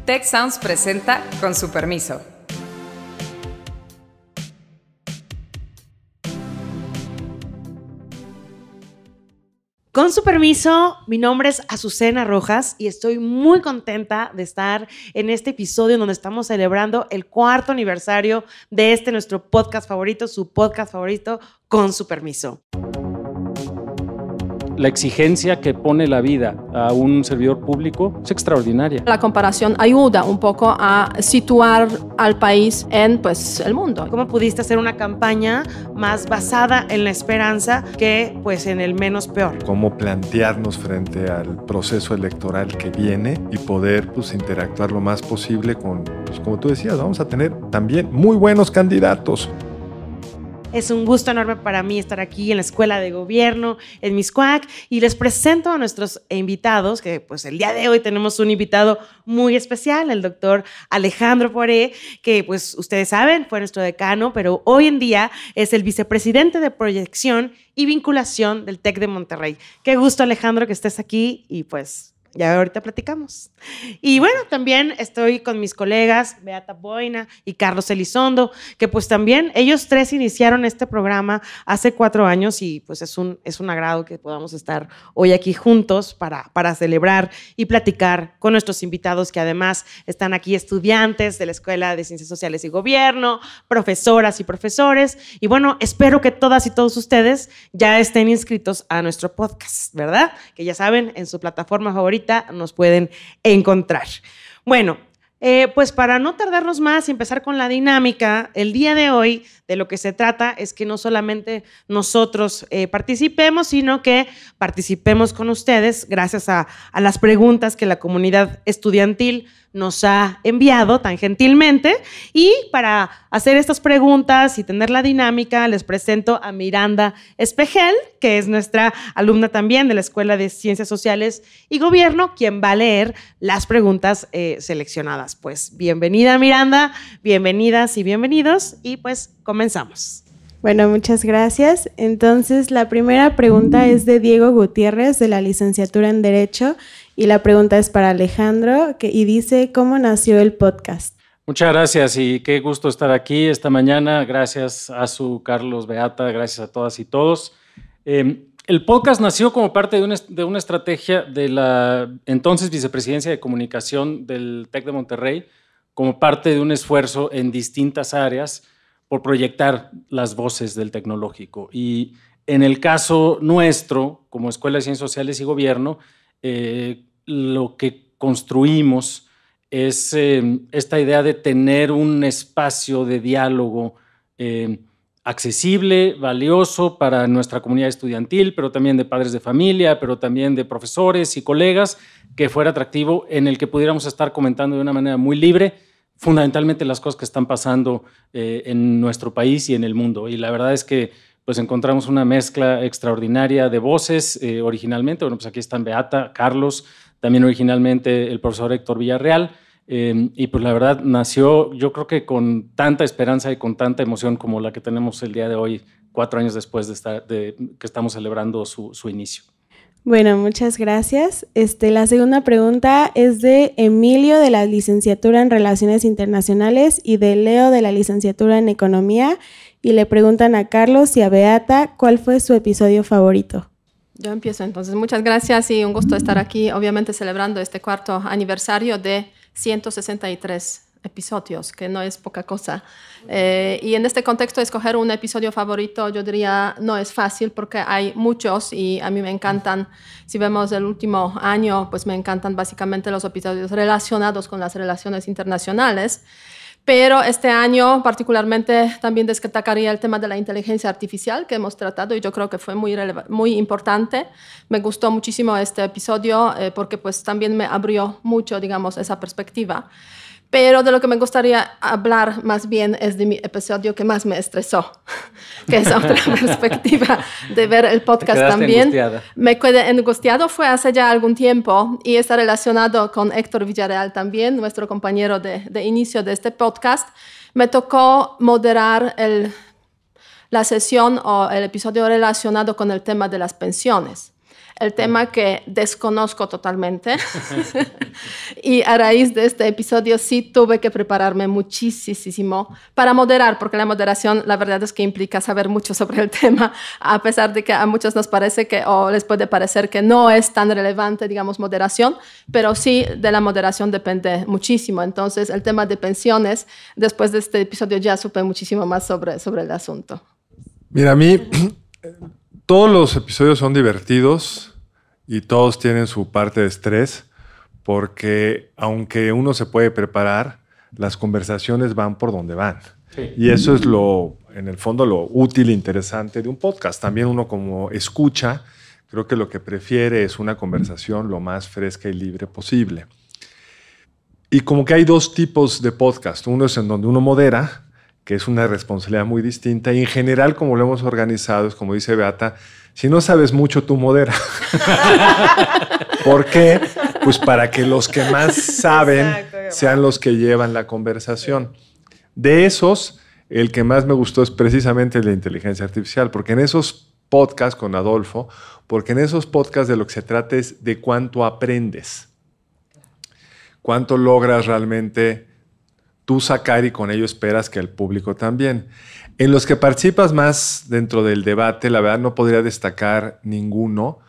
Tech Sounds presenta Con su permiso. Con su permiso, mi nombre es Azucena Rojas y estoy muy contenta de estar en este episodio en donde estamos celebrando el 4º aniversario de nuestro podcast favorito, su podcast favorito, Con su permiso. La exigencia que pone la vida a un servidor público es extraordinaria. La comparación ayuda un poco a situar al país en el mundo. ¿Cómo pudiste hacer una campaña más basada en la esperanza que en el menos peor? Cómo plantearnos frente al proceso electoral que viene y poder interactuar lo más posible con, como tú decías, vamos a tener también muy buenos candidatos. Es un gusto enorme para mí estar aquí en la Escuela de Gobierno, en Mixcoac, y les presento a nuestros invitados, que el día de hoy tenemos un invitado muy especial, el doctor Alejandro Poré, que ustedes saben, fue nuestro decano, pero hoy en día es el vicepresidente de Proyección y Vinculación del TEC de Monterrey. Qué gusto, Alejandro, que estés aquí y ya ahorita platicamos. Y también estoy con mis colegas Beata Boina y Carlos Elizondo, que también ellos tres iniciaron este programa hace 4 años y es un agrado que podamos estar hoy aquí juntos para celebrar y platicar con nuestros invitados, que además están aquí estudiantes de la Escuela de Ciencias Sociales y Gobierno, profesoras y profesores. Y espero que todas y todos ustedes ya estén inscritos a nuestro podcast, ¿verdad? Que ya saben, en su plataforma favorita nos pueden encontrar. Para no tardarnos más y empezar con la dinámica, el día de hoy de lo que se trata es que no solamente nosotros participemos, sino que participemos con ustedes gracias a las preguntas que la comunidad estudiantil nos ha enviado tan gentilmente. Y para hacer estas preguntas y tener la dinámica, les presento a Miranda Espejel, que es nuestra alumna también de la Escuela de Ciencias Sociales y Gobierno, quien va a leer las preguntas seleccionadas. Bienvenida, Miranda, bienvenidas y bienvenidos, y comenzamos. Bueno, muchas gracias. Entonces, la primera pregunta es de Diego Gutiérrez, de la licenciatura en Derecho, y la pregunta es para Alejandro, y dice: ¿cómo nació el podcast? Muchas gracias y qué gusto estar aquí esta mañana. Gracias a Carlos, Beata, gracias a todas y todos. El podcast nació como parte de una estrategia de la entonces Vicepresidencia de Comunicación del TEC de Monterrey, como parte de un esfuerzo en distintas áreas por proyectar las voces del tecnológico. Y en el caso nuestro, como Escuela de Ciencias Sociales y Gobierno, lo que construimos es esta idea de tener un espacio de diálogo accesible, valioso para nuestra comunidad estudiantil, pero también de padres de familia, pero también de profesores y colegas, que fuera atractivo, en el que pudiéramos estar comentando de una manera muy libre, fundamentalmente las cosas que están pasando en nuestro país y en el mundo. Y la verdad es que encontramos una mezcla extraordinaria de voces originalmente. Aquí están Beata, Carlos, también originalmente el profesor Héctor Villarreal. Y la verdad nació, yo creo que con tanta esperanza y con tanta emoción como la que tenemos el día de hoy, 4 años después de que estamos celebrando su inicio. Bueno, muchas gracias. La segunda pregunta es de Emilio, de la licenciatura en Relaciones Internacionales, y de Leo, de la licenciatura en Economía, y le preguntan a Carlos y a Beata cuál fue su episodio favorito. Yo empiezo entonces. Muchas gracias y un gusto estar aquí, obviamente celebrando este 4º aniversario de 163 episodios, que no es poca cosa. Y en este contexto, escoger un episodio favorito, yo diría, no es fácil porque hay muchos y a mí me encantan. Si vemos el último año, me encantan básicamente los episodios relacionados con las relaciones internacionales. Pero este año particularmente también destacaría el tema de la inteligencia artificial que hemos tratado y yo creo que fue muy importante. Me gustó muchísimo este episodio porque también me abrió mucho, esa perspectiva. Pero de lo que me gustaría hablar más bien es de mi episodio que más me estresó, que es otra perspectiva de ver el podcast también. Angustiada. Me quedé angustiado, fue hace ya algún tiempo y está relacionado con Héctor Villarreal también, nuestro compañero de inicio de este podcast. Me tocó moderar la sesión o el episodio relacionado con el tema de las pensiones. el tema que desconozco totalmente. Y a raíz de este episodio sí tuve que prepararme muchísimo para moderar, porque la moderación la verdad es que implica saber mucho sobre el tema, a pesar de que a muchos nos parece que, o les puede parecer que no es tan relevante, digamos, moderación, pero sí de la moderación depende muchísimo. Entonces, el tema de pensiones, después de este episodio ya supe muchísimo más sobre el asunto. Mira, a mí todos los episodios son divertidos y todos tienen su parte de estrés, porque aunque uno se puede preparar, las conversaciones van por donde van. Sí. Y eso es en el fondo, lo útil e interesante de un podcast. También uno como escucha, creo que lo que prefiere es una conversación lo más fresca y libre posible. Y como que hay dos tipos de podcast. Uno es en donde uno modera, que es una responsabilidad muy distinta. Y en general, como lo hemos organizado, es como dice Beata, si no sabes mucho, tú modera. ¿Por qué? Pues para que los que más saben sean los que llevan la conversación. De esos, el que más me gustó es precisamente el de inteligencia artificial, porque en esos podcasts con Adolfo, porque en esos podcasts de lo que se trata es de cuánto aprendes, cuánto logras realmente tú sacar y con ello esperas que el público también. En los que participas más dentro del debate, la verdad no podría destacar ninguno,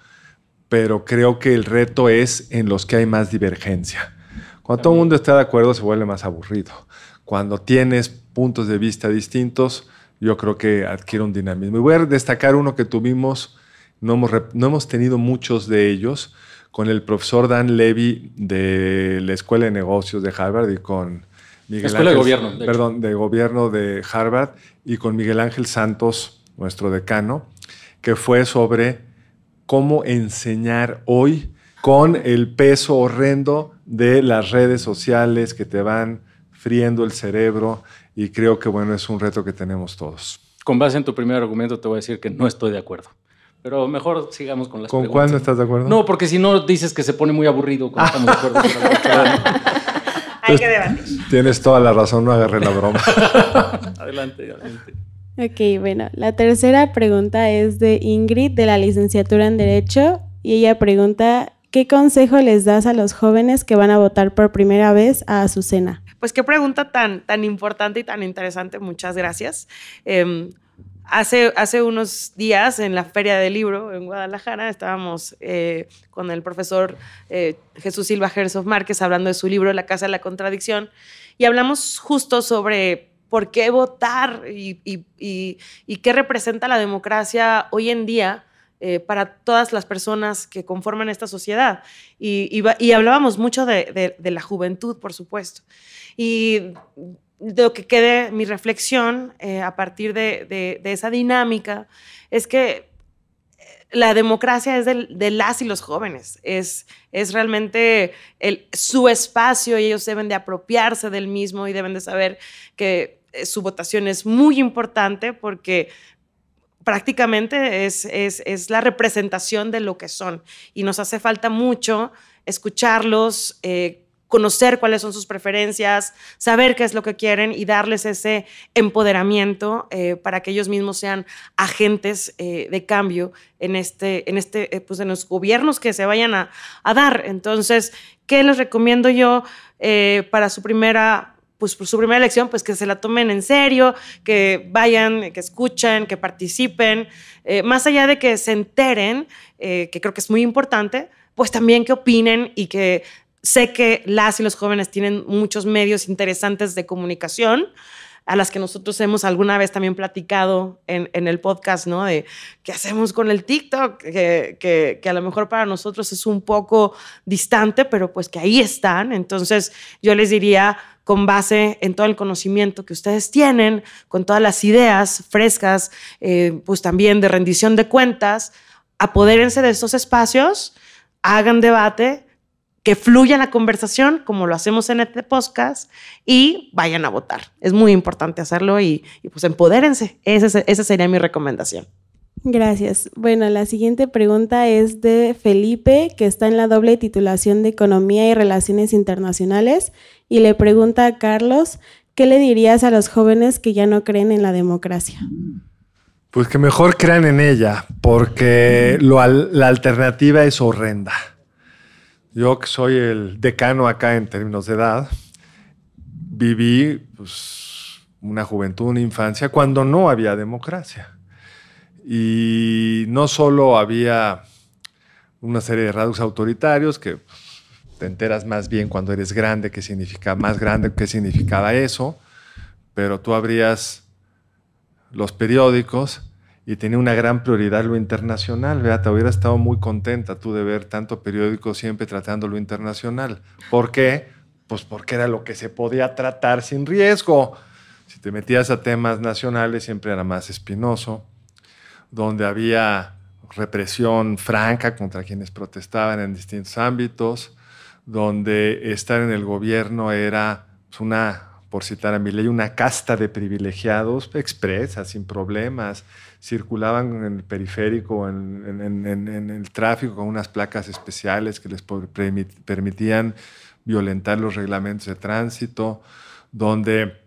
pero creo que el reto es en los que hay más divergencia. Cuando todo el mundo está de acuerdo se vuelve más aburrido. Cuando tienes puntos de vista distintos, yo creo que adquiere un dinamismo. Y voy a destacar uno que tuvimos, no hemos tenido muchos de ellos, con el profesor Dan Levy de la Escuela de Negocios de Harvard y con Miguel Ángel, de Gobierno de Harvard, y con Miguel Ángel Santos, nuestro decano, que fue sobre cómo enseñar hoy con el peso horrendo de las redes sociales que te van friendo el cerebro, y creo que bueno, es un reto que tenemos todos. Con base en tu primer argumento te voy a decir que no estoy de acuerdo. Pero mejor sigamos con las preguntas. ¿Con cuál no estás de acuerdo? No, porque si no dices que se pone muy aburrido cuando estamos de acuerdo. Hay que debatir. Tienes toda la razón, no agarré la broma. Adelante. Ok, bueno, la tercera pregunta es de Ingrid, de la licenciatura en Derecho, y ella pregunta, ¿qué consejo les das a los jóvenes que van a votar por primera vez a Azucena? Pues qué pregunta tan importante y tan interesante, muchas gracias. Hace unos días en la Feria del Libro en Guadalajara estábamos con el profesor Jesús Silva Herzog Márquez hablando de su libro La Casa de la Contradicción, y hablamos justo sobre por qué votar y qué representa la democracia hoy en día para todas las personas que conforman esta sociedad. Y hablábamos mucho de la juventud, por supuesto. Y de lo que quede mi reflexión a partir de esa dinámica es que la democracia es de las y los jóvenes, es realmente su espacio, y ellos deben de apropiarse del mismo y deben de saber que su votación es muy importante, porque prácticamente es la representación de lo que son, y nos hace falta mucho escucharlos, conocer cuáles son sus preferencias, saber qué es lo que quieren y darles ese empoderamiento para que ellos mismos sean agentes de cambio en los gobiernos que se vayan a dar. Entonces, ¿qué les recomiendo yo para su primera elección? Pues que se la tomen en serio, que vayan, que escuchen, que participen, más allá de que se enteren, que creo que es muy importante, pues también que opinen, y que sé que las y los jóvenes tienen muchos medios interesantes de comunicación, a las que nosotros hemos alguna vez también platicado en el podcast, ¿no? De qué hacemos con el TikTok, que a lo mejor para nosotros es un poco distante, pero pues que ahí están. Entonces yo les diría, con base en todo el conocimiento que ustedes tienen, con todas las ideas frescas, pues también de rendición de cuentas, apodérense de estos espacios, hagan debate, que fluya la conversación como lo hacemos en este podcast, y vayan a votar. Es muy importante hacerlo y pues empodérense. Esa sería mi recomendación. Gracias. Bueno, la siguiente pregunta es de Felipe, que está en la doble titulación de Economía y Relaciones Internacionales, y le pregunta a Carlos, ¿qué le dirías a los jóvenes que ya no creen en la democracia? Pues que mejor crean en ella, porque la alternativa es horrenda. Yo, que soy el decano acá en términos de edad, viví pues, una juventud, una infancia, cuando no había democracia. Y no solo había una serie de rasgos autoritarios, que te enteras más bien cuando eres grande, qué significaba eso, pero tú abrías los periódicos y tenía una gran prioridad lo internacional. Beata, hubiera estado muy contenta tú de ver tanto periódico siempre tratando lo internacional. ¿Por qué? Pues porque era lo que se podía tratar sin riesgo. Si te metías a temas nacionales siempre era más espinoso, donde había represión franca contra quienes protestaban en distintos ámbitos, donde estar en el gobierno era pues, por citar a Milei, una casta de privilegiados expresa, sin problemas, circulaban en el periférico, en el tráfico con unas placas especiales que les permitían violentar los reglamentos de tránsito, donde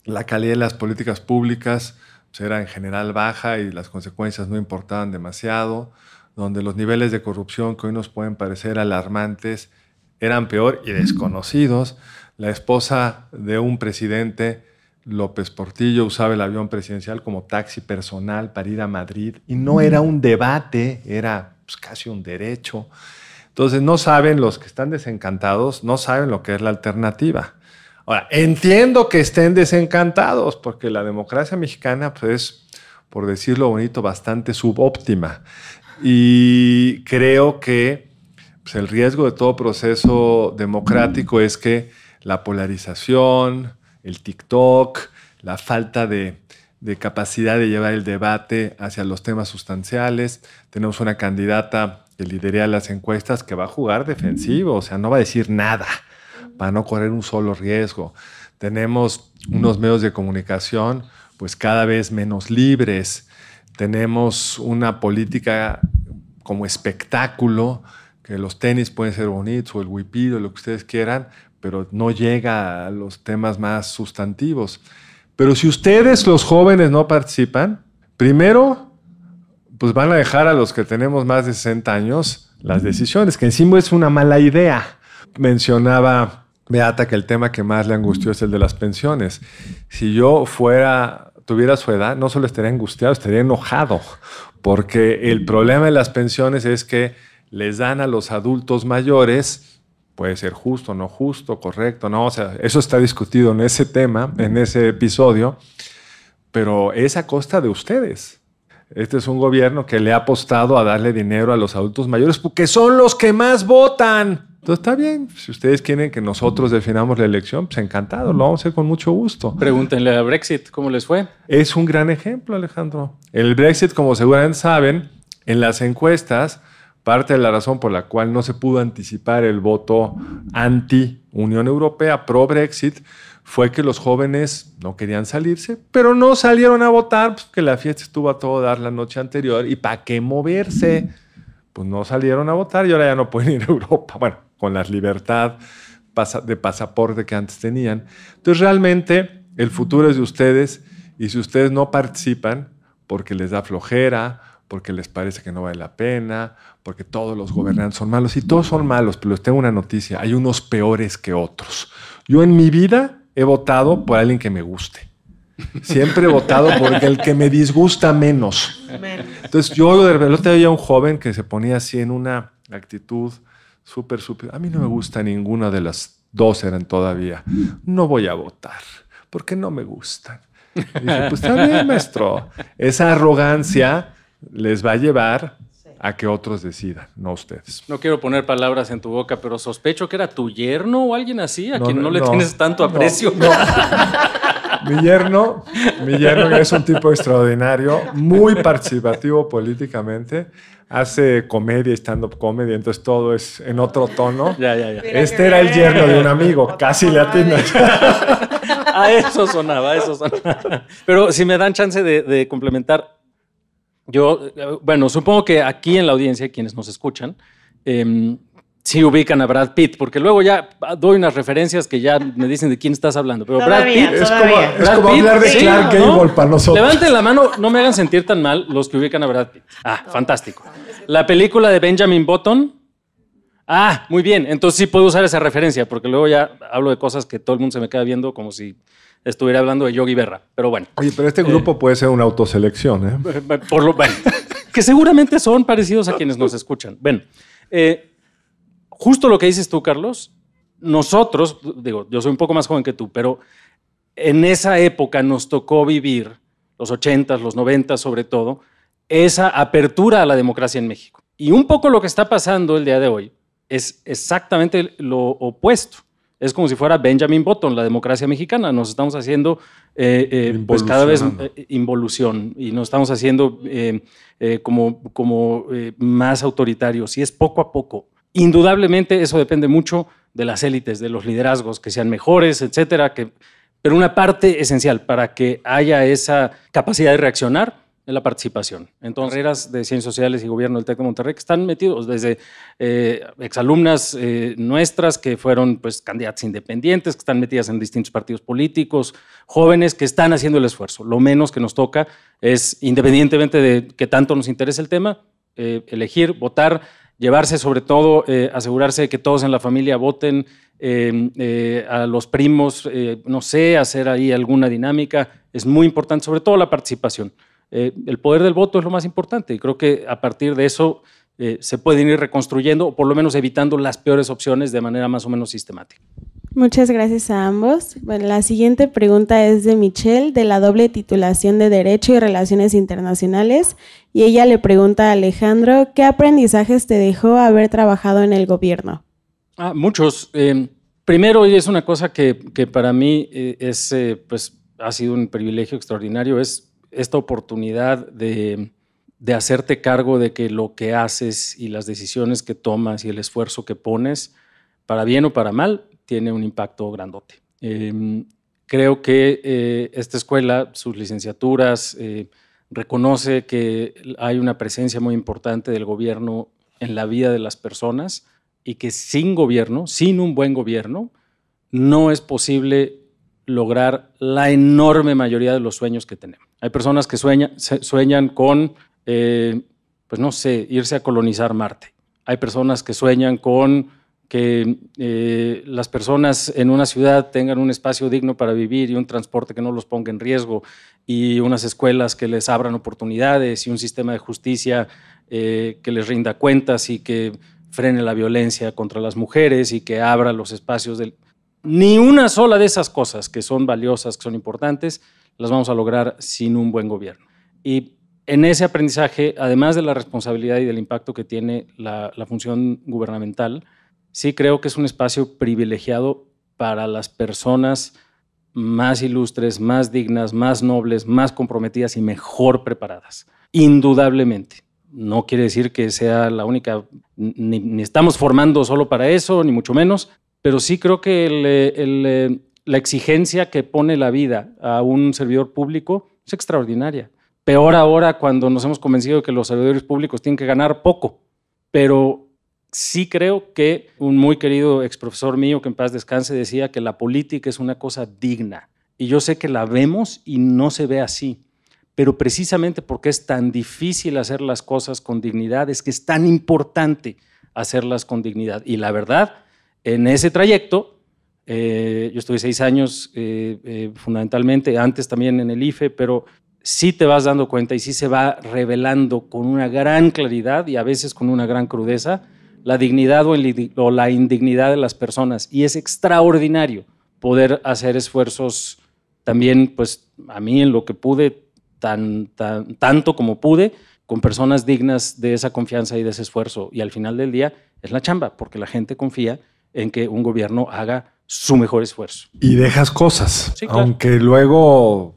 la calidad de las políticas públicas pues, era en general baja y las consecuencias no importaban demasiado, donde los niveles de corrupción que hoy nos pueden parecer alarmantes eran peor y desconocidos. La esposa de un presidente, López Portillo, usaba el avión presidencial como taxi personal para ir a Madrid y no era un debate, era pues, casi un derecho. Entonces no saben, los que están desencantados, no saben lo que es la alternativa. Ahora, entiendo que estén desencantados porque la democracia mexicana pues, es, por decirlo bonito, bastante subóptima. Y creo que pues, el riesgo de todo proceso democrático es que la polarización, el TikTok, la falta de capacidad de llevar el debate hacia los temas sustanciales. Tenemos una candidata que liderea las encuestas que va a jugar defensivo, o sea, no va a decir nada para no correr un solo riesgo. Tenemos unos medios de comunicación pues cada vez menos libres. Tenemos una política como espectáculo, que los tenis pueden ser bonitos o el huipil o lo que ustedes quieran, pero no llega a los temas más sustantivos. Pero si ustedes, los jóvenes, no participan, primero, pues van a dejar a los que tenemos más de 60 años las decisiones, que encima es una mala idea. Mencionaba Beata que el tema que más le angustió es el de las pensiones. Si yo tuviera su edad, no solo estaría angustiado, estaría enojado, porque el problema de las pensiones es que les dan a los adultos mayores. Puede ser justo, no justo, correcto, no, o sea, eso está discutido en ese tema, en ese episodio, pero es a costa de ustedes. Este es un gobierno que le ha apostado a darle dinero a los adultos mayores porque son los que más votan. Entonces está bien, si ustedes quieren que nosotros definamos la elección, pues encantado, lo vamos a hacer con mucho gusto. Pregúntenle a Brexit, ¿cómo les fue? Es un gran ejemplo, Alejandro. El Brexit, como seguramente saben, en las encuestas, parte de la razón por la cual no se pudo anticipar el voto anti-Unión Europea, pro-Brexit, fue que los jóvenes no querían salirse, pero no salieron a votar, pues que la fiesta estuvo a todo dar la noche anterior. ¿Y para qué moverse? Pues no salieron a votar y ahora ya no pueden ir a Europa. Bueno, con la libertad de pasaporte que antes tenían. Entonces, realmente, el futuro es de ustedes y si ustedes no participan porque les da flojera, porque les parece que no vale la pena, porque todos los gobernantes son malos. Y todos son malos, pero les tengo una noticia. Hay unos peores que otros. Yo en mi vida he votado por alguien que me guste. Siempre he votado por el que me disgusta menos. Entonces yo de repente veía a un joven que se ponía así en una actitud súper. A mí no me gusta ninguna de las dos, eran todavía. No voy a votar porque no me gustan. Y dije, pues está bien, maestro. Esa arrogancia les va a llevar a que otros decidan, no ustedes. No quiero poner palabras en tu boca, pero sospecho que era tu yerno o alguien así, a quien no le tienes tanto aprecio. No. Mi yerno es un tipo extraordinario, muy participativo políticamente, hace comedia y stand-up comedy, entonces todo es en otro tono. Ya. Este era el yerno de un amigo, casi le atinas. A eso sonaba. Pero si me dan chance de complementar, yo, bueno, supongo que aquí en la audiencia, quienes nos escuchan, sí ubican a Brad Pitt, porque luego ya doy unas referencias que ya me dicen de quién estás hablando. Pero Todavía, Brad Pitt Es como hablar de Clark Gable para nosotros. Levanten la mano, no me hagan sentir tan mal los que ubican a Brad Pitt. Fantástico. La película de Benjamin Button. Muy bien. Entonces sí puedo usar esa referencia, porque luego ya hablo de cosas que todo el mundo se me queda viendo como si estuviera hablando de Yogi Berra. Pero bueno. Oye, pero este grupo puede ser una autoselección, ¿eh? Bueno, que seguramente son parecidos a quienes nos escuchan. Bueno, justo lo que dices tú, Carlos, nosotros, digo, yo soy un poco más joven que tú, pero en esa época nos tocó vivir, los 80s, los 90s sobre todo, esa apertura a la democracia en México. Y un poco lo que está pasando el día de hoy es exactamente lo opuesto. Es como si fuera Benjamin Button, la democracia mexicana. Nos estamos haciendo pues cada vez involución y nos estamos haciendo como más autoritarios. Y es poco a poco. Indudablemente eso depende mucho de las élites, de los liderazgos, que sean mejores, etcétera. Pero una parte esencial para que haya esa capacidad de reaccionar es la participación. Entonces, carreras de Ciencias Sociales y Gobierno del TEC de Monterrey que están metidos desde exalumnas nuestras que fueron pues, candidatas independientes, que están metidas en distintos partidos políticos, jóvenes que están haciendo el esfuerzo. Lo menos que nos toca es, independientemente de que tanto nos interese el tema, elegir, votar, llevarse sobre todo, asegurarse de que todos en la familia voten, a los primos, no sé, hacer ahí alguna dinámica. Es muy importante, sobre todo la participación. El poder del voto es lo más importante y creo que a partir de eso se pueden ir reconstruyendo o por lo menos evitando las peores opciones de manera más o menos sistemática. Muchas gracias a ambos. Bueno, la siguiente pregunta es de Michelle, de la doble titulación de Derecho y Relaciones Internacionales, y ella le pregunta a Alejandro, ¿qué aprendizajes te dejó haber trabajado en el gobierno? Muchos. Primero, y es una cosa que para mí pues, ha sido un privilegio extraordinario, es esta oportunidad de hacerte cargo de que lo que haces y las decisiones que tomas y el esfuerzo que pones, para bien o para mal, tiene un impacto grandote. Creo que esta escuela, sus licenciaturas, reconoce que hay una presencia muy importante del gobierno en la vida de las personas y que sin gobierno, sin un buen gobierno, no es posible lograr la enorme mayoría de los sueños que tenemos. Hay personas que sueñan con, pues no sé, irse a colonizar Marte. Hay personas que sueñan con que las personas en una ciudad tengan un espacio digno para vivir y un transporte que no los ponga en riesgo y unas escuelas que les abran oportunidades y un sistema de justicia que les rinda cuentas y que frene la violencia contra las mujeres y que abra los espacios del... Ni una sola de esas cosas que son valiosas, que son importantes, las vamos a lograr sin un buen gobierno. Y en ese aprendizaje, además de la responsabilidad y del impacto que tiene la función gubernamental, sí creo que es un espacio privilegiado para las personas más ilustres, más dignas, más nobles, más comprometidas y mejor preparadas. Indudablemente. No quiere decir que sea la única, ni estamos formando solo para eso, ni mucho menos, pero sí creo que la exigencia que pone la vida a un servidor público es extraordinaria. Peor ahora cuando nos hemos convencido de que los servidores públicos tienen que ganar poco, pero sí creo que un muy querido exprofesor mío, que en paz descanse, decía que la política es una cosa digna. Y yo sé que la vemos y no se ve así, pero precisamente porque es tan difícil hacer las cosas con dignidad, es que es tan importante hacerlas con dignidad. Y la verdad, en ese trayecto, yo estuve 6 años fundamentalmente, antes también en el IFE, pero sí te vas dando cuenta y sí se va revelando con una gran claridad y a veces con una gran crudeza la dignidad o la indignidad de las personas. Y es extraordinario poder hacer esfuerzos también, pues a mí en lo que pude, tanto como pude, con personas dignas de esa confianza y de ese esfuerzo. Y al final del día es la chamba, porque la gente confía en que un gobierno haga su mejor esfuerzo. Y dejas cosas, sí, claro. Aunque luego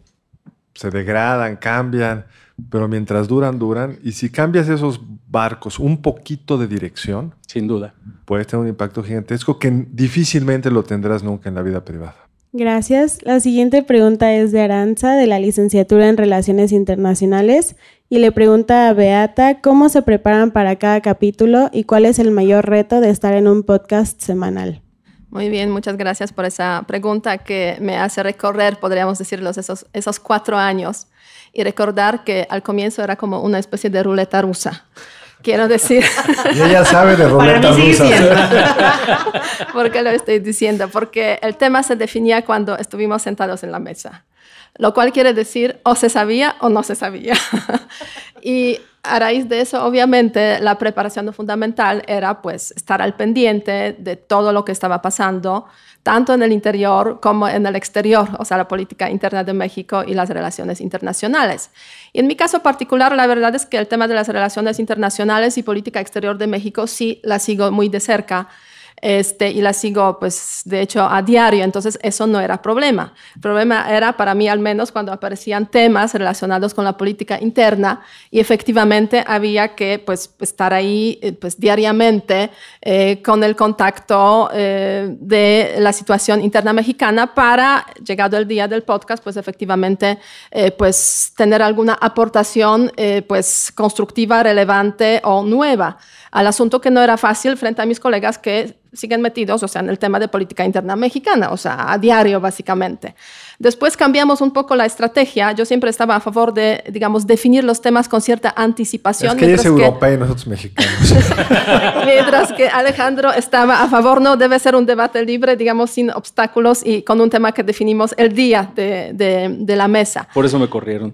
se degradan, cambian, pero mientras duran. Y si cambias esos barcos un poquito de dirección, sin duda, puedes tener un impacto gigantesco que difícilmente lo tendrás nunca en la vida privada. Gracias. La siguiente pregunta es de Aranza, de la licenciatura en Relaciones Internacionales, Y le pregunta a Beata, ¿cómo se preparan para cada capítulo y cuál es el mayor reto de estar en un podcast semanal? Muy bien, muchas gracias por esa pregunta que me hace recorrer, podríamos decirlo, esos 4 años y recordar que al comienzo era como una especie de ruleta rusa. Quiero decir... Y ella sabe de ruletas rusas. ¿Por qué lo estoy diciendo? Porque el tema se definía cuando estuvimos sentados en la mesa, lo cual quiere decir o se sabía o no se sabía. Y a raíz de eso, obviamente, la preparación fundamental era pues estar al pendiente de todo lo que estaba pasando, tanto en el interior como en el exterior, o sea, la política interna de México y las relaciones internacionales. Y en mi caso particular, la verdad es que el tema de las relaciones internacionales y política exterior de México sí la sigo muy de cerca. Y la sigo, pues, de hecho, a diario, entonces eso no era problema. El problema era, para mí al menos, cuando aparecían temas relacionados con la política interna y efectivamente había que, pues, estar ahí, pues, diariamente con el contacto de la situación interna mexicana para, llegado el día del podcast, pues, efectivamente, pues, tener alguna aportación, pues, constructiva, relevante o nueva al asunto, que no era fácil frente a mis colegas que siguen metidos, o sea, en el tema de política interna mexicana, o sea, a diario, básicamente. Después cambiamos un poco la estrategia. Yo siempre estaba a favor de, digamos, definir los temas con cierta anticipación. Es que ella es europea y nosotros mexicanos. Mientras que Alejandro estaba a favor, no, debe ser un debate libre, digamos, sin obstáculos y con un tema que definimos el día de la mesa. Por eso me corrieron.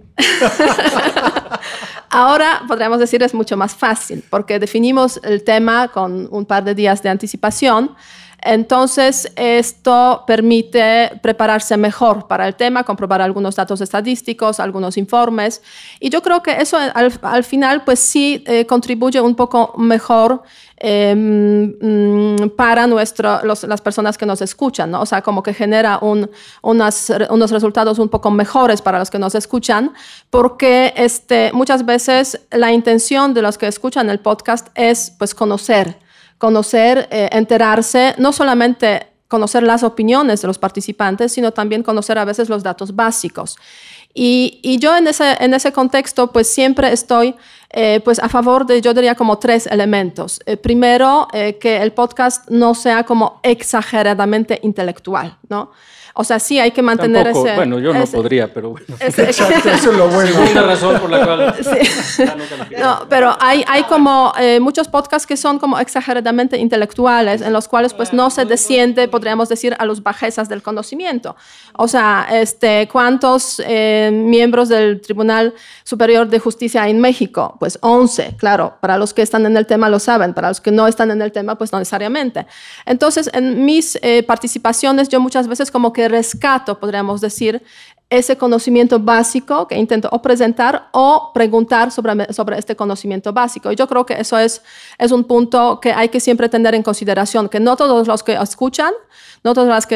Ahora, podríamos decir, es mucho más fácil, porque definimos el tema con un par de días de anticipación. Entonces, esto permite prepararse mejor para el tema, comprobar algunos datos estadísticos, algunos informes. Y yo creo que eso al final, pues sí contribuye un poco mejor para las personas que nos escuchan, ¿no? O sea, como que genera unos resultados un poco mejores para los que nos escuchan, porque muchas veces la intención de los que escuchan el podcast es, pues, conocer, enterarse, no solamente conocer las opiniones de los participantes, sino también conocer a veces los datos básicos. Y yo en ese contexto, pues siempre estoy pues a favor de, yo diría, como 3 elementos. Primero, que el podcast no sea como exageradamente intelectual, ¿no? O sea, sí hay que mantener Tampoco, bueno, yo no podría, pero bueno. Exacto, eso es lo bueno. Es la razón por la cual... Sí. No, pero hay como muchos podcasts que son como exageradamente intelectuales, en los cuales pues no se desciende, podríamos decir, a las bajezas del conocimiento. O sea, ¿cuántos miembros del Tribunal Superior de Justicia hay en México? Pues 11, claro. Para los que están en el tema lo saben, para los que no están en el tema, pues no necesariamente. Entonces, en mis participaciones, yo muchas veces como que rescato, podríamos decir, ese conocimiento básico que intento o presentar o preguntar sobre este conocimiento básico. Y yo creo que eso es un punto que hay que siempre tener en consideración, que no todos los que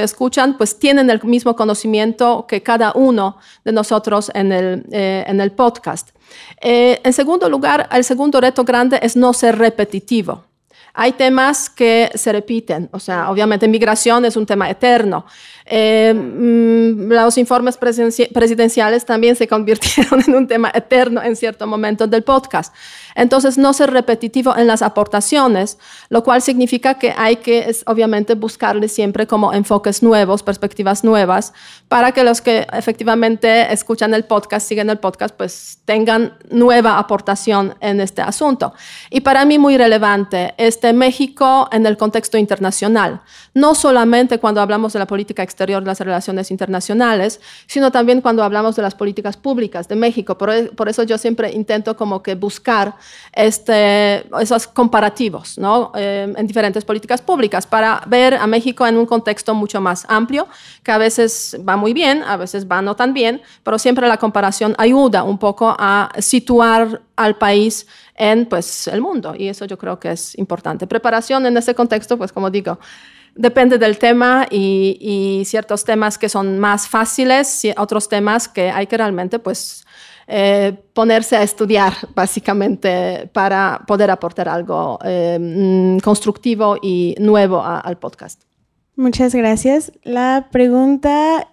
escuchan, pues tienen el mismo conocimiento que cada uno de nosotros en el podcast. En segundo lugar, el segundo reto grande es no ser repetitivo. Hay temas que se repiten, o sea, obviamente migración es un tema eterno. Los informes presidenciales también se convirtieron en un tema eterno en cierto momento del podcast. Entonces, no ser repetitivo en las aportaciones, lo cual significa que hay que, obviamente, buscarle siempre como enfoques nuevos, perspectivas nuevas, para que los que efectivamente escuchan el podcast, siguen el podcast, pues tengan nueva aportación en este asunto. Y para mí muy relevante, México en el contexto internacional, no solamente cuando hablamos de la política exterior, de las relaciones internacionales, sino también cuando hablamos de las políticas públicas de México. Por eso yo siempre intento como que buscar esos comparativos, ¿no? En diferentes políticas públicas para ver a México en un contexto mucho más amplio, que a veces va muy bien, a veces va no tan bien, pero siempre la comparación ayuda un poco a situar al país en, pues, el mundo, y eso yo creo que es importante. Preparación en ese contexto, pues, como digo, depende del tema y ciertos temas que son más fáciles y otros temas que hay que realmente, pues, ponerse a estudiar, básicamente, para poder aportar algo constructivo y nuevo al podcast. Muchas gracias. La pregunta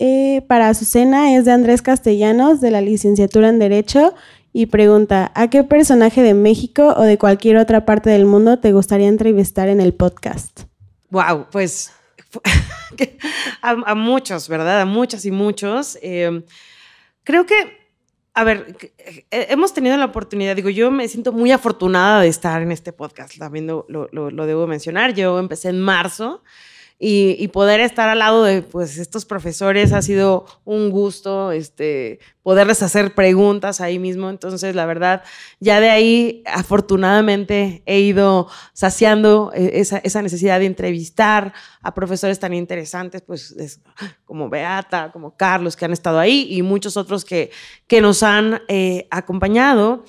para Azucena es de Andrés Castellanos, de la licenciatura en Derecho, y pregunta, ¿a qué personaje de México o de cualquier otra parte del mundo te gustaría entrevistar en el podcast? Wow, pues a muchos, ¿verdad? A muchas y muchos. Creo que, a ver, hemos tenido la oportunidad, digo, yo me siento muy afortunada de estar en este podcast, también lo debo mencionar. Yo empecé en marzo y poder estar al lado de pues, estos profesores ha sido un gusto, poderles hacer preguntas ahí mismo. Entonces, la verdad, ya de ahí, afortunadamente, he ido saciando esa necesidad de entrevistar a profesores tan interesantes, pues, como Beata, como Carlos, que han estado ahí, y muchos otros que nos han acompañado.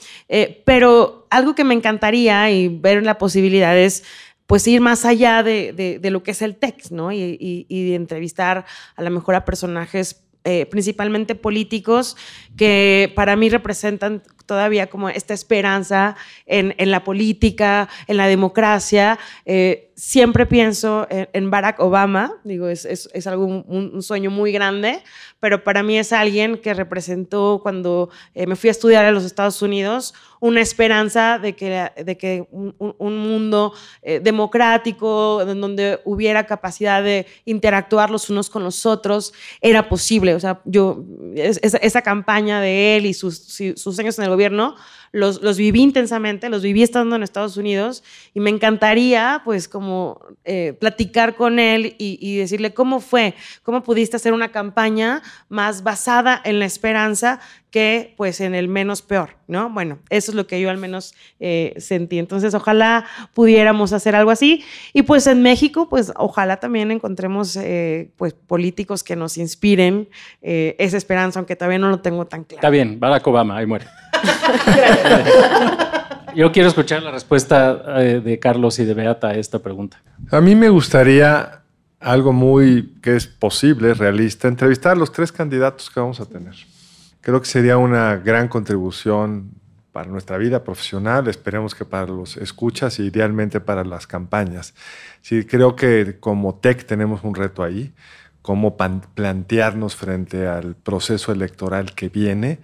Pero algo que me encantaría y ver la posibilidad es pues ir más allá de lo que es el TEC, ¿no? Y de entrevistar a lo mejor a personajes principalmente políticos que para mí representan todavía como esta esperanza en la política, en la democracia. Siempre pienso en Barack Obama, digo, es algo, un sueño muy grande, pero para mí es alguien que representó cuando me fui a estudiar a los Estados Unidos una esperanza de que un mundo democrático, en donde hubiera capacidad de interactuar los unos con los otros, era posible. O sea, yo, esa campaña de él y sus años en el gobierno, los viví intensamente, los viví estando en Estados Unidos, y me encantaría pues como platicar con él y decirle cómo fue, cómo pudiste hacer una campaña más basada en la esperanza que pues en el menos peor, ¿no? Bueno, eso es lo que yo al menos sentí. Entonces, ojalá pudiéramos hacer algo así. Y pues en México, pues ojalá también encontremos pues políticos que nos inspiren esa esperanza, aunque todavía no lo tengo tan claro. Está bien, Barack Obama, ahí muere. Yo quiero escuchar la respuesta de Carlos y de Beata a esta pregunta. A mí me gustaría algo muy que es posible, realista, entrevistar a los 3 candidatos que vamos a tener. Creo que sería una gran contribución para nuestra vida profesional, esperemos que para los escuchas y idealmente para las campañas. Sí, creo que como TEC tenemos un reto ahí, cómo plantearnos frente al proceso electoral que viene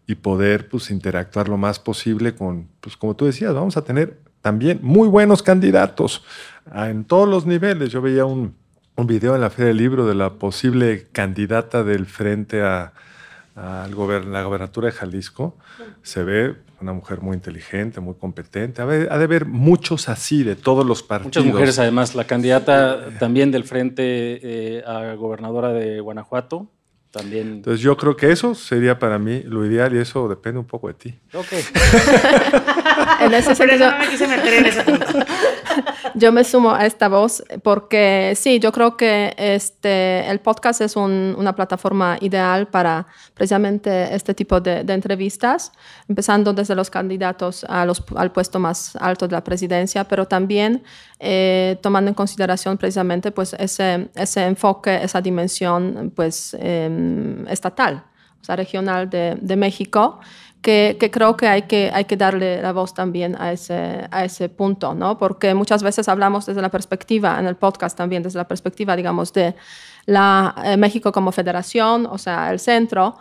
y poder pues, interactuar lo más posible con, pues, como tú decías, vamos a tener también muy buenos candidatos en todos los niveles. Yo veía un video en la Feria del Libro de la posible candidata del Frente a la gobernatura de Jalisco. Se ve una mujer muy inteligente, muy competente. Ha de haber muchos así de todos los partidos. Muchas mujeres, además. La candidata también del Frente a gobernadora de Guanajuato. También. Entonces yo creo que eso sería para mí lo ideal y eso depende un poco de ti. Ok. En ese Pero sentido, no me quise meter en ese punto. yo me sumo a esta voz porque sí, yo creo que el podcast es una plataforma ideal para precisamente este tipo de entrevistas, empezando desde los candidatos al puesto más alto de la presidencia, pero también tomando en consideración precisamente pues, ese enfoque, esa dimensión pues, estatal, o sea, regional de México, que creo que hay que darle la voz también a ese punto, ¿no? Porque muchas veces hablamos desde la perspectiva, en el podcast también, desde la perspectiva, digamos, de México como federación, o sea, el centro,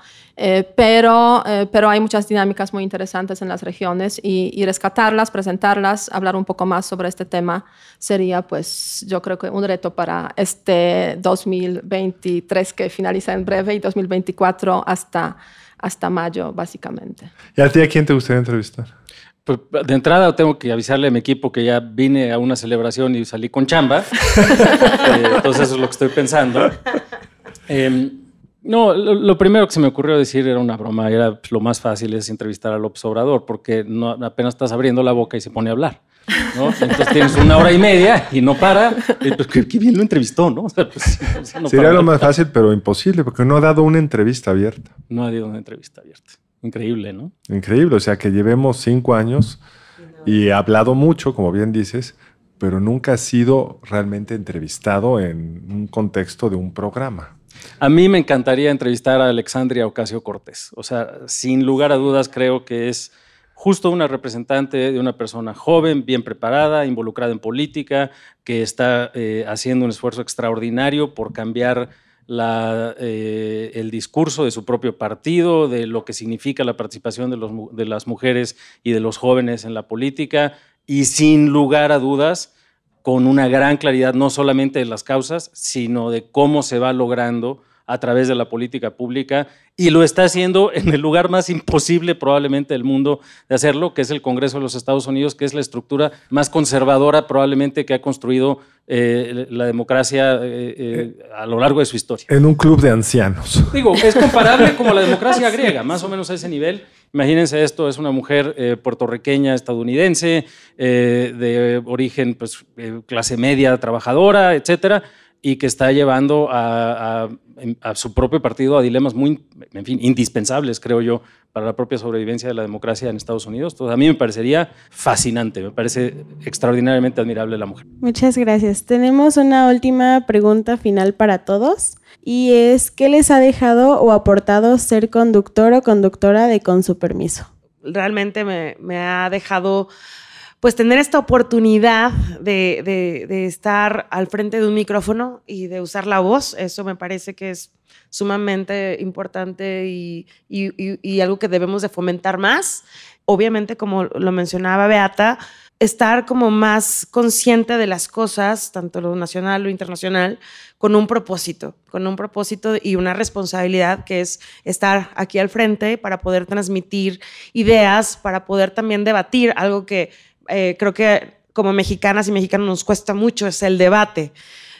pero hay muchas dinámicas muy interesantes en las regiones y rescatarlas, presentarlas, hablar un poco más sobre este tema sería, pues, yo creo que un reto para este 2023 que finaliza en breve y 2024 hasta mayo, básicamente. ¿Y a ti a quién te gustaría entrevistar? Pues, de entrada tengo que avisarle a mi equipo que ya vine a una celebración y salí con chamba. Entonces eso es lo que estoy pensando. No, lo primero que se me ocurrió decir era una broma. Era pues, lo más fácil es entrevistar a López Obrador porque no, apenas estás abriendo la boca y se pone a hablar, ¿no? Entonces tienes 1 hora y media y no para. Y pues qué bien lo entrevistó, ¿no? O sea, pues, no sería para. lo más fácil, pero imposible porque no ha dado una entrevista abierta. No ha dado una entrevista abierta. Increíble, ¿no? Increíble, o sea que llevemos 5 años y ha hablado mucho, como bien dices, pero nunca ha sido realmente entrevistado en un contexto de un programa. A mí me encantaría entrevistar a Alexandria Ocasio-Cortez. O sea, sin lugar a dudas creo que es justo una representante de una persona joven, bien preparada, involucrada en política, que está haciendo un esfuerzo extraordinario por cambiar el discurso de su propio partido, de lo que significa la participación de las mujeres y de los jóvenes en la política, y sin lugar a dudas, con una gran claridad no solamente de las causas, sino de cómo se va logrando a través de la política pública, y lo está haciendo en el lugar más imposible probablemente del mundo de hacerlo, que es el Congreso de los Estados Unidos, que es la estructura más conservadora probablemente que ha construido la democracia a lo largo de su historia. En un club de ancianos. Digo, es comparable como la democracia griega, más o menos a ese nivel. Imagínense esto, es una mujer puertorriqueña estadounidense, de origen pues, clase media trabajadora, etcétera, y que está llevando a su propio partido a dilemas muy, en fin, indispensables, creo yo, para la propia sobrevivencia de la democracia en Estados Unidos. Entonces, a mí me parecería fascinante, me parece extraordinariamente admirable la mujer. Muchas gracias. Tenemos una última pregunta final para todos, y es, ¿qué les ha dejado o aportado ser conductor o conductora de Con Su Permiso? Realmente me ha dejado pues tener esta oportunidad de estar al frente de un micrófono y de usar la voz. Eso me parece que es sumamente importante y algo que debemos de fomentar más. Obviamente, como lo mencionaba Beata, estar como más consciente de las cosas, tanto lo nacional, lo internacional, con un propósito y una responsabilidad, que es estar aquí al frente para poder transmitir ideas, para poder también debatir algo que creo que como mexicanas y mexicanos nos cuesta mucho, es el debate.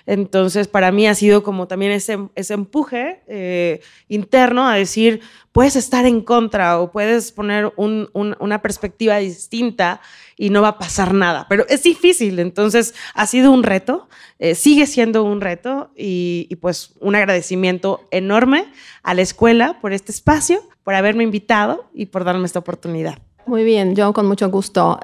Entonces, para mí ha sido como también ese empuje interno a decir, puedes estar en contra o puedes poner una perspectiva distinta y no va a pasar nada. Pero es difícil, entonces ha sido un reto, sigue siendo un reto y pues un agradecimiento enorme a la escuela por este espacio, por haberme invitado y por darme esta oportunidad. Muy bien, yo con mucho gusto.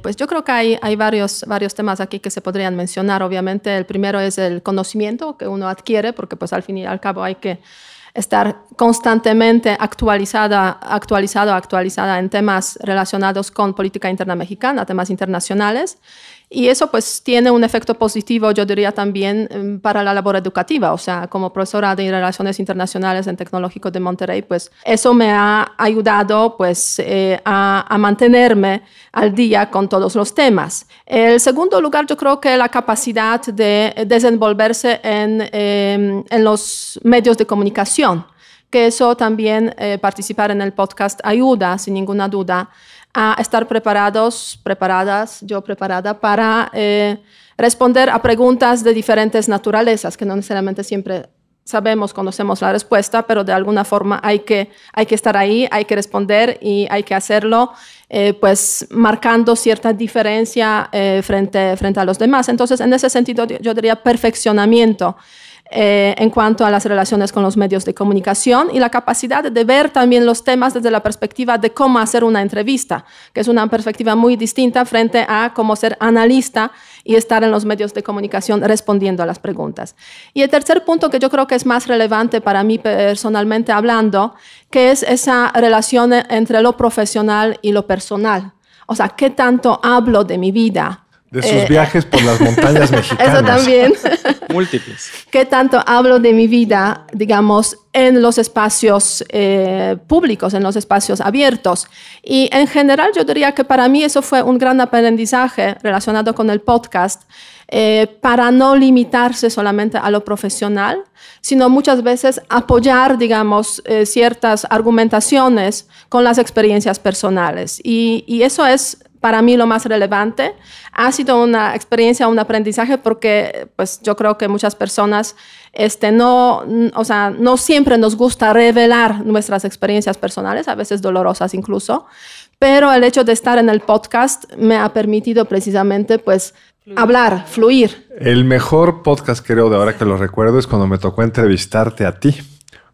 Pues yo creo que hay varios temas aquí que se podrían mencionar. Obviamente el primero es el conocimiento que uno adquiere, porque pues al fin y al cabo hay que estar constantemente actualizada en temas relacionados con política interna mexicana, temas internacionales. Y eso pues tiene un efecto positivo, yo diría también, para la labor educativa. O sea, como profesora de Relaciones Internacionales en Tecnológico de Monterrey, pues eso me ha ayudado pues a mantenerme al día con todos los temas. En segundo lugar, yo creo que la capacidad de desenvolverse en los medios de comunicación, que eso también, participar en el podcast ayuda, sin ninguna duda, a estar preparadas, yo preparada para responder a preguntas de diferentes naturalezas, que no necesariamente siempre conocemos la respuesta, pero de alguna forma hay que estar ahí, hay que responder y hay que hacerlo pues marcando cierta diferencia frente a los demás. Entonces, en ese sentido, yo diría perfeccionamiento en cuanto a las relaciones con los medios de comunicación y la capacidad de ver también los temas desde la perspectiva de cómo hacer una entrevista, que es una perspectiva muy distinta frente a cómo ser analista y estar en los medios de comunicación respondiendo a las preguntas. Y el tercer punto, que yo creo que es más relevante para mí personalmente hablando, que es esa relación entre lo profesional y lo personal. O sea, ¿qué tanto hablo de mi vida? De sus viajes por las montañas mexicanas. Eso también. Múltiples. ¿Qué tanto hablo de mi vida, digamos, en los espacios públicos, en los espacios abiertos? Y en general yo diría que para mí eso fue un gran aprendizaje relacionado con el podcast, para no limitarse solamente a lo profesional, sino muchas veces apoyar, digamos, ciertas argumentaciones con las experiencias personales. Y eso es para mí lo más relevante. Ha sido una experiencia, un aprendizaje, porque pues, yo creo que muchas personas no siempre nos gusta revelar nuestras experiencias personales, a veces dolorosas incluso, pero el hecho de estar en el podcast me ha permitido precisamente pues, hablar, fluir. El mejor podcast, creo, de ahora que lo recuerdo, es cuando me tocó entrevistarte a ti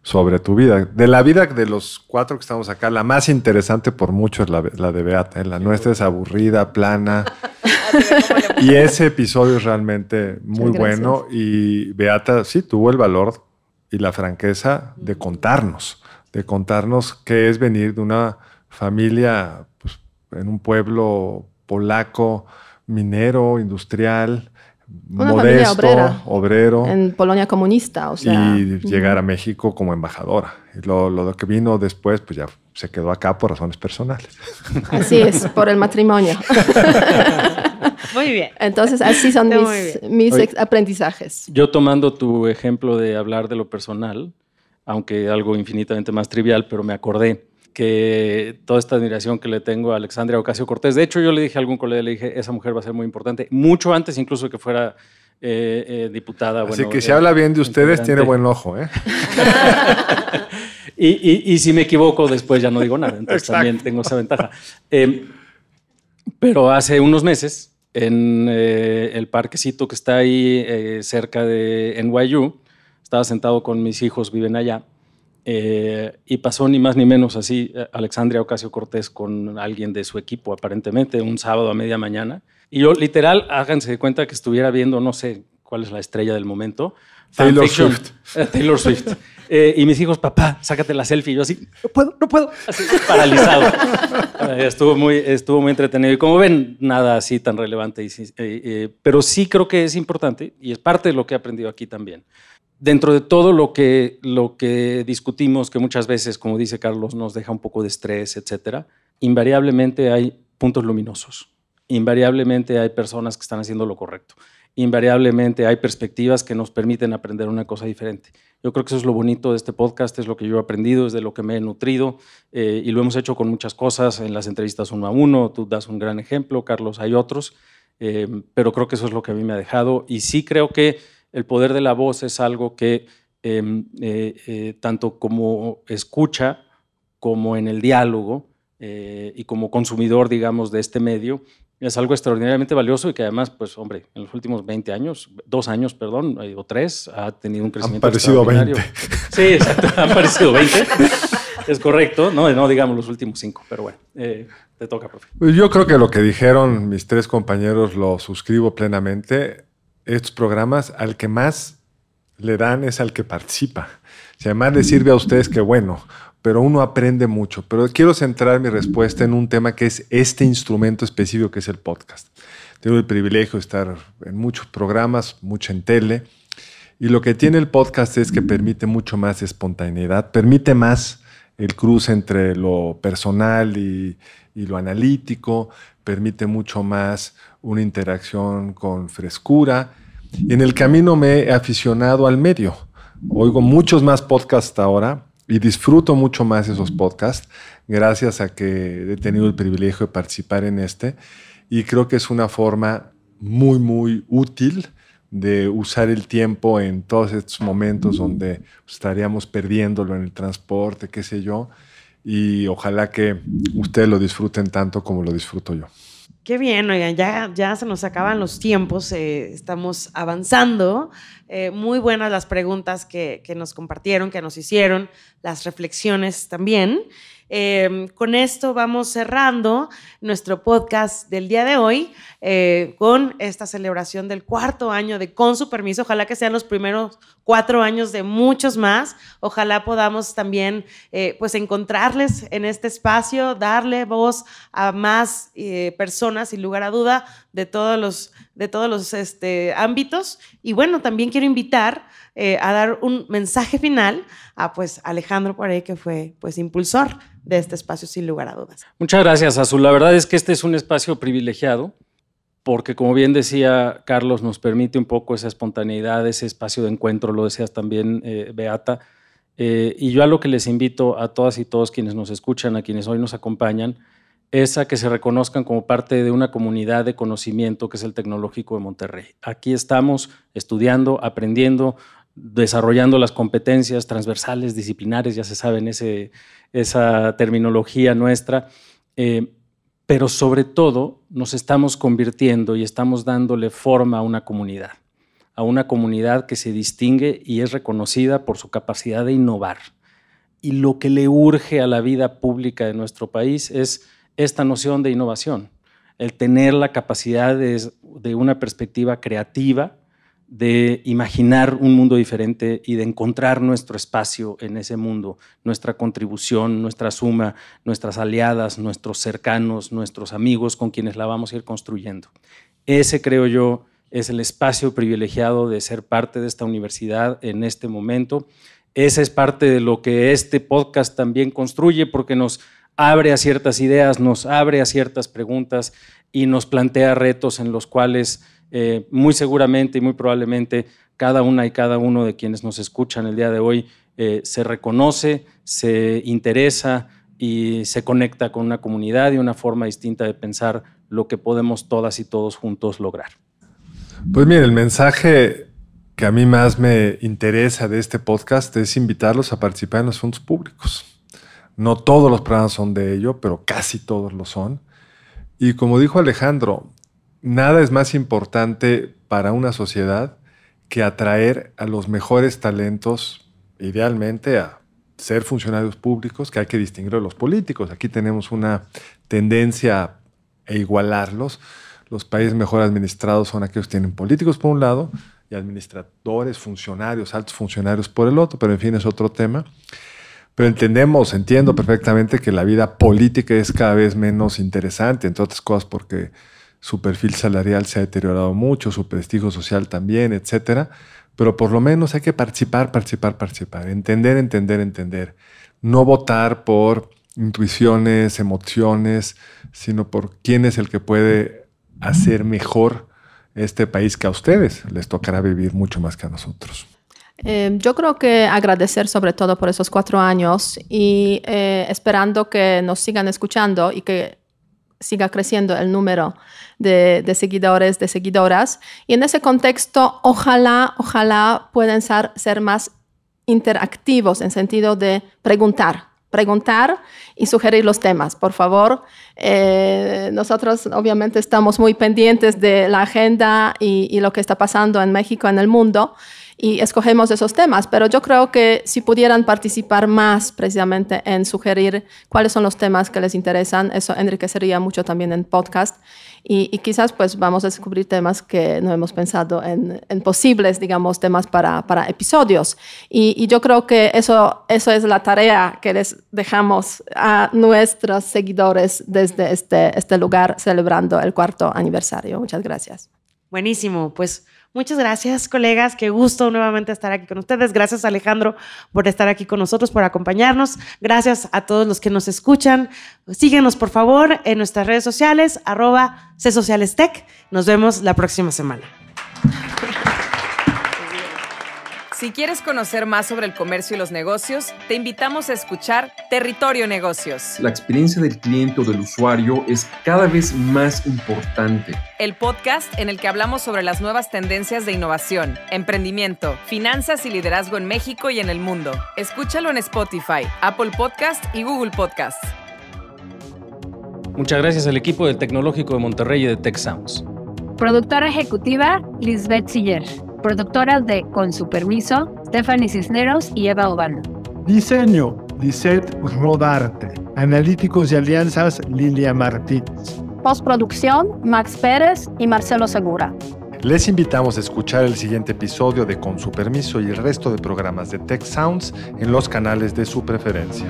sobre tu vida. De la vida de los 4 que estamos acá, la más interesante por mucho es la de Beata. La nuestra es aburrida, plana. Y ese episodio es realmente muy bueno. Y Beata sí tuvo el valor y la franqueza de contarnos qué es venir de una familia pues, en un pueblo polaco, minero, industrial, Una familia modesto, obrero. En Polonia comunista, o sea. Y llegar a México como embajadora. Y lo que vino después, pues ya se quedó acá por razones personales. Así es, por el matrimonio. Muy bien. Entonces, así son mis aprendizajes. Yo tomando tu ejemplo de hablar de lo personal, aunque algo infinitamente más trivial, pero me acordé que toda esta admiración que le tengo a Alexandria Ocasio-Cortez, de hecho yo le dije a algún colega, le dije, esa mujer va a ser muy importante, mucho antes incluso de que fuera diputada. Así que si habla bien de ustedes, tiene buen ojo, ¿eh? y si me equivoco, después ya no digo nada, entonces también tengo esa ventaja. Pero hace unos meses, en el parquecito que está ahí cerca de NYU, estaba sentado con mis hijos, viven allá, y pasó ni más ni menos así Alexandria Ocasio-Cortez con alguien de su equipo, aparentemente, un sábado a media mañana. Y yo, literal, háganse de cuenta que estuviera viendo, no sé cuál es la estrella del momento. Taylor Swift. Taylor Swift. Y mis hijos, papá, sácate la selfie. Y yo así, no puedo. Así, paralizado. Estuvo muy entretenido. Y como ven, nada así tan relevante. Pero sí creo que es importante y es parte de lo que he aprendido aquí también. Dentro de todo lo que discutimos, que muchas veces, como dice Carlos, nos deja un poco de estrés, etcétera, invariablemente hay puntos luminosos. Invariablemente hay personas que están haciendo lo correcto. Invariablemente hay perspectivas que nos permiten aprender una cosa diferente. Yo creo que eso es lo bonito de este podcast, es lo que yo he aprendido, es de lo que me he nutrido y lo hemos hecho con muchas cosas en las entrevistas 1 a 1. Tú das un gran ejemplo, Carlos, hay otros, pero creo que eso es lo que a mí me ha dejado y sí creo que el poder de la voz es algo que tanto como escucha como en el diálogo y como consumidor, digamos, de este medio, es algo extraordinariamente valioso y que además, pues, hombre, en los últimos 20 años, 2 años, perdón, o 3, ha tenido un crecimiento extraordinario. Han parecido 20. Sí, exacto, han parecido 20. Es correcto, no digamos los últimos 5, pero bueno, te toca, profe. Pues yo creo que lo que dijeron mis 3 compañeros lo suscribo plenamente. Estos programas, al que más le dan es al que participa. Si además le sirve a ustedes, qué bueno, pero uno aprende mucho. Pero quiero centrar mi respuesta en un tema que es este instrumento específico que es el podcast. Tengo el privilegio de estar en muchos programas, mucho en tele, y lo que tiene el podcast es que permite mucho más espontaneidad, permite más el cruce entre lo personal y lo analítico, permite mucho más una interacción con frescura. Y en el camino me he aficionado al medio. Oigo muchos más podcasts ahora y disfruto mucho más esos podcasts gracias a que he tenido el privilegio de participar en este. Y creo que es una forma muy, muy útil de usar el tiempo en todos estos momentos donde estaríamos perdiéndolo en el transporte, qué sé yo. Y ojalá que ustedes lo disfruten tanto como lo disfruto yo. Qué bien, oigan, ya se nos acaban los tiempos, estamos avanzando. Muy buenas las preguntas que nos compartieron, que nos hicieron, las reflexiones también. Con esto vamos cerrando nuestro podcast del día de hoy con esta celebración del 4º año de Con Su Permiso. Ojalá que sean los primeros 4 años de muchos más. Ojalá podamos también pues encontrarles en este espacio, darle voz a más personas, sin lugar a duda, de todos los ámbitos. Y bueno, también quiero invitar a dar un mensaje final a pues Alejandro Poiré, que fue pues impulsor de este espacio, sin lugar a dudas. Muchas gracias, Azul. La verdad es que este es un espacio privilegiado porque, como bien decía Carlos, nos permite un poco esa espontaneidad, ese espacio de encuentro, lo decías también, Beata. Y yo a lo que les invito a todas y todos quienes nos escuchan, a quienes hoy nos acompañan, es a que se reconozcan como parte de una comunidad de conocimiento que es el Tecnológico de Monterrey. Aquí estamos estudiando, aprendiendo, desarrollando las competencias transversales, disciplinares, ya se saben esa terminología nuestra, pero sobre todo nos estamos convirtiendo y estamos dándole forma a una comunidad que se distingue y es reconocida por su capacidad de innovar. Y lo que le urge a la vida pública de nuestro país es esta noción de innovación, el tener la capacidad de una perspectiva creativa, de imaginar un mundo diferente y de encontrar nuestro espacio en ese mundo, nuestra contribución, nuestra suma, nuestras aliadas, nuestros cercanos, nuestros amigos con quienes la vamos a ir construyendo. Ese, creo yo, es el espacio privilegiado de ser parte de esta universidad en este momento. Esa es parte de lo que este podcast también construye, porque nos abre a ciertas ideas, nos abre a ciertas preguntas y nos plantea retos en los cuales muy seguramente y muy probablemente cada una y cada uno de quienes nos escuchan el día de hoy se reconoce, se interesa y se conecta con una comunidad y una forma distinta de pensar lo que podemos todas y todos juntos lograr. Pues mire, el mensaje que a mí más me interesa de este podcast es invitarlos a participar en los fondos públicos. No todos los programas son de ello, pero casi todos lo son. Y como dijo Alejandro, nada es más importante para una sociedad que atraer a los mejores talentos, idealmente a ser funcionarios públicos, que hay que distinguir de los políticos. Aquí tenemos una tendencia a igualarlos. Los países mejor administrados son aquellos que tienen políticos por un lado y administradores, funcionarios, altos funcionarios por el otro, pero en fin es otro tema. Pero entiendo perfectamente que la vida política es cada vez menos interesante, entre otras cosas porque su perfil salarial se ha deteriorado mucho, su prestigio social también, etcétera. Pero por lo menos hay que participar, entender. No votar por intuiciones, emociones, sino por quién es el que puede hacer mejor este país que a ustedes les tocará vivir mucho más que a nosotros. Yo creo que agradecer sobre todo por esos 4 años y esperando que nos sigan escuchando y que siga creciendo el número de seguidores, de seguidoras. Y en ese contexto, ojalá puedan ser más interactivos en sentido de preguntar y sugerir los temas, por favor. Nosotros obviamente estamos muy pendientes de la agenda y lo que está pasando en México, en el mundo, y escogemos esos temas, pero yo creo que si pudieran participar más precisamente en sugerir cuáles son los temas que les interesan, eso enriquecería mucho también en podcast y quizás pues vamos a descubrir temas que no hemos pensado en posibles, digamos, temas para episodios. Y yo creo que eso es la tarea que les dejamos a nuestros seguidores desde este lugar celebrando el 4º aniversario. Muchas gracias. Buenísimo, pues muchas gracias, colegas. Qué gusto nuevamente estar aquí con ustedes. Gracias, Alejandro, por estar aquí con nosotros, por acompañarnos. Gracias a todos los que nos escuchan. Síguenos, por favor, en nuestras redes sociales, @csocialestech. Nos vemos la próxima semana. Si quieres conocer más sobre el comercio y los negocios, te invitamos a escuchar Territorio Negocios. La experiencia del cliente o del usuario es cada vez más importante. El podcast en el que hablamos sobre las nuevas tendencias de innovación, emprendimiento, finanzas y liderazgo en México y en el mundo. Escúchalo en Spotify, Apple Podcast y Google Podcast. Muchas gracias al equipo del Tecnológico de Monterrey y de Tech Sounds. Productora ejecutiva, Lisbeth Siller. Productoras de Con su permiso, Stephanie Cisneros y Eva Obano. Diseño, Lisette Rodarte. Analíticos y alianzas, Lilia Martínez. Postproducción, Max Pérez y Marcelo Segura. Les invitamos a escuchar el siguiente episodio de Con su permiso y el resto de programas de Tech Sounds en los canales de su preferencia.